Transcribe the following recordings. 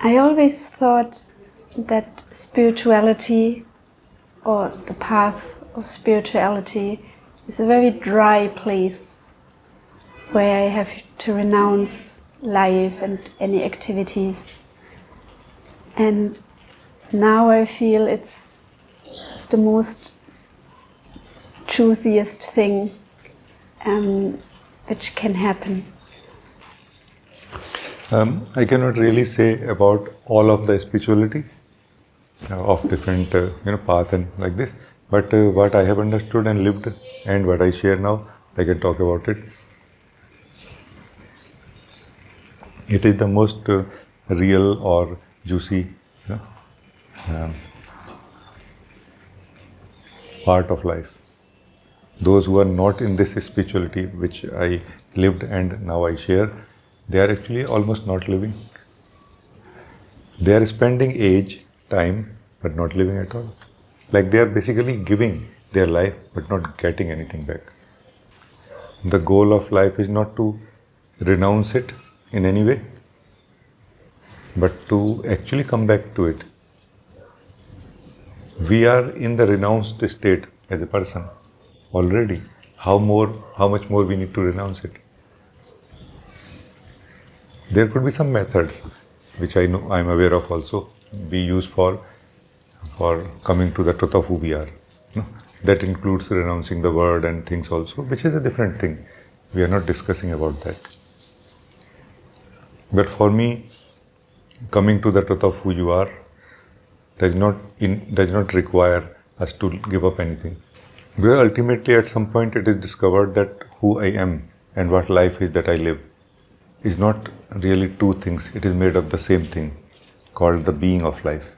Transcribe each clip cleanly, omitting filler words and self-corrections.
I always thought that spirituality, or the path of spirituality, is a very dry place where I have to renounce life and any activities. And now I feel it's the most juiciest thing which can happen. I cannot really say about all of the spirituality of different path and like this, but what I have understood and lived and what I share now, I can talk about it. It is the most real or juicy part of life. Those who are not in this spirituality which I lived and now I share, they are actually almost not living. They are spending age, time, but not living at all. Like they are basically giving their life but not getting anything back. The goal of life is not to renounce it in any way, but to actually come back to it. We are in the renounced state as a person already. How much more we need to renounce it? There could be some methods which I know I'm aware of also we use for coming to the truth of who we are. No? That includes renouncing the word and things also, which is a different thing. We are not discussing about that. But for me, coming to the truth of who you are does not require us to give up anything. Where ultimately at some point it is discovered that who I am and what life is that I live is not really two things. It is made of the same thing called the being of life.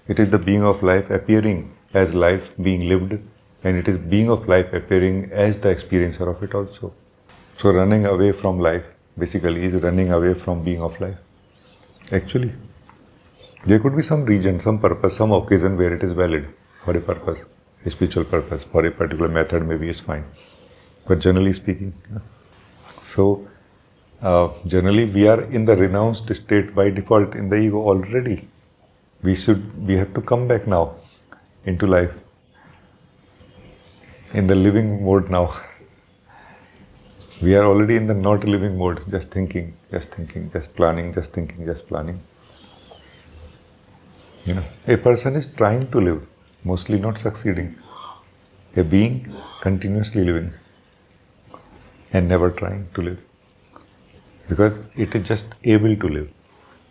It is the being of life appearing as life being lived, and it is being of life appearing as the experiencer of it also. So running away from life basically is running away from being of life. Actually, there could be some reason, some purpose, some occasion where it is valid for a purpose, a spiritual purpose, for a particular method maybe is fine. But generally speaking, generally we are in the renounced state by default in the ego already. We have to come back now into life, in the living mode now. We are already in the not living mode, just thinking, just planning, just thinking, just planning. A person is trying to live, mostly not succeeding. A being continuously living and never trying to live, because it is just able to live.